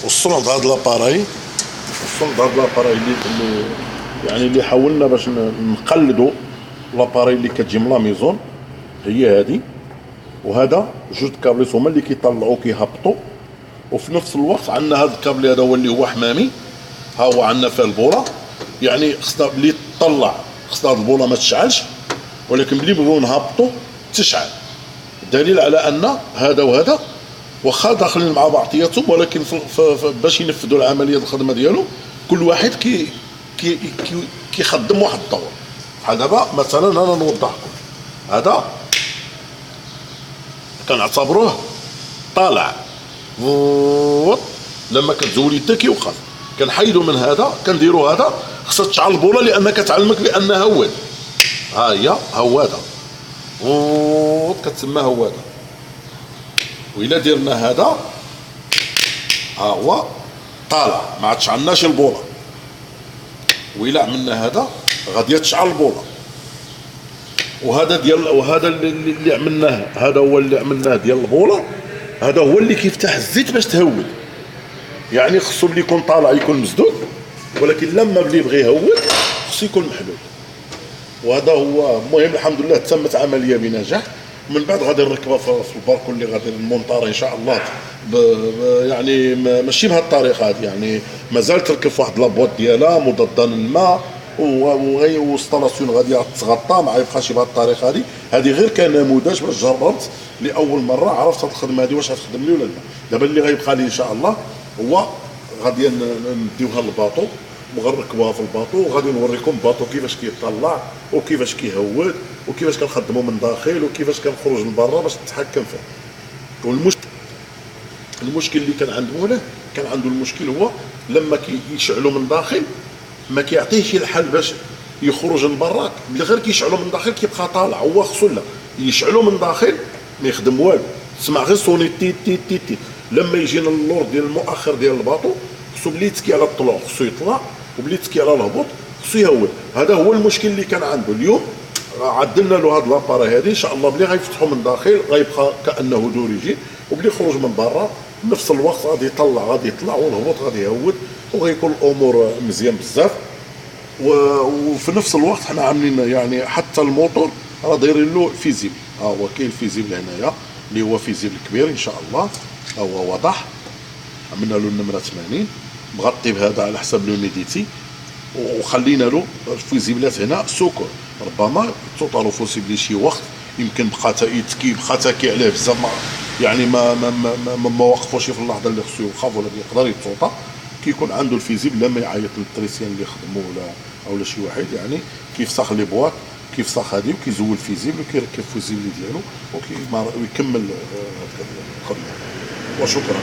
وصلنا لهذا لاباراي، اللي حاولنا باش نقلدوا لاباراي اللي كتجي من لا ميزون، هي هذه. وهذا جوج كابليس هما اللي كيطلعوا كيهبطوا، وفي نفس الوقت عندنا هذا الكابل هذا هو اللي هو حمامي، ها هو عندنا فيه البوله. يعني خصنا بلي تطلع، خصنا هاد البوله ما تشعلش، ولكن بلي بغيو نهبطوا تشعل. دليل على ان هذا وهذا واخا داخلين مع بعضياتهم، ولكن باش ينفذوا العمليه الخدمه ديالو كل واحد كيخدم واحد الدور. بحال دابا مثلا انا نوضح لكم، هذا كنعتبروه طالع لما كتزولي حتى كيوقف، كنحيدوا من هذا كنديروا هذا. خصها تشعل البوله لان كتعلمك بان هواد، ها هي هواده كتسمى هواده. وإلا درنا هذا ها هو طالع، ما عادش عندناش البوله. وإلا عملنا هذا غادي تشعل البوله. وهذا اللي عملناه، هذا هو اللي عملناه ديال البوله، هذا هو اللي كيفتح الزيت باش تهود. يعني خصو اللي يكون طالع يكون مسدود، ولكن لما بلي يبغي يهود خصو يكون محلول. وهذا هو المهم. الحمد لله تمت عمليه بنجاح. من بعد غادي نركبها في الباركون اللي غادي نمونطاري ان شاء الله يعني ماشي بهذه الطريقه هذه، يعني مازال تركب في واحد لابوات ديالها مضاده للماء، وانستالاسيون غادي تغطى، ما يبقاش بهذه الطريقه هذه. هذه غير كنموذج باش جربت لاول مره، عرفت هذه الخدمه هذه واش غتخدم لي ولا لا. دابا اللي غيبقى لي ان شاء الله هو غادي نديوها للباطو وغنركبوها في الباطو، وغادي نوريكم الباطو كيفاش كيطلع وكيفاش كيهود وكيفاش كنخدموا من داخل وكيفاش كنخرج لبرا باش نتحكم فيه. المشكل اللي كان عند مولاه، كان عنده المشكل هو لما كيشعلوا من داخل ما كيعطيهش الحل باش يخرج لبرا، غير كيشعلوا من داخل كيبقى طالع. هو خصو لا يشعلوا من داخل ما يخدم والو، تسمع غير صوني تي تي تي تي. لما يجينا اللور ديال المؤخر ديال الباطو خصو بلي يتكي على الطلوع خصو يطلع، وبلي يتكي على الهبوط خصو يهود. هذا هو المشكل اللي كان عنده. اليوم عدلنا له هذا لاباري هذه ان شاء الله، بلي غيفتحوا من داخل غيبقى كانه دوريجين، وبلي يخرج من برا نفس الوقت غادي يطلع والهبوط غادي يهود، وغيكون الامور مزيان بزاف. وفي نفس الوقت حنا عاملين يعني حتى الموتور راه دايرين له فيزيبل. ها هو كاين الفيزيبل هنايا اللي هو فيزيبل كبير ان شاء الله، ها هو واضح. عملنا له النمره 80 مغطي بهذا على حسب لوميديتي، وخلينا له الفيزيبلات هنا سكر. ربما توطالو فوسيبلي شي وقت يمكن بقى يتكي بقى تاكي عليه بزاف، يعني ما وقفوش في اللحظه اللي خصو يوقف، ولا يقدر يتوطا. كيكون عنده الفيزيبل لما يعيط للتريسيان اللي يخدموا ولا شي واحد، يعني كيفسخ لي بواط كيفسخ هذه وكيزول الفيزيبل وكيركب الفيزيبل ديالو ويكمل الخدمه. وشكرا.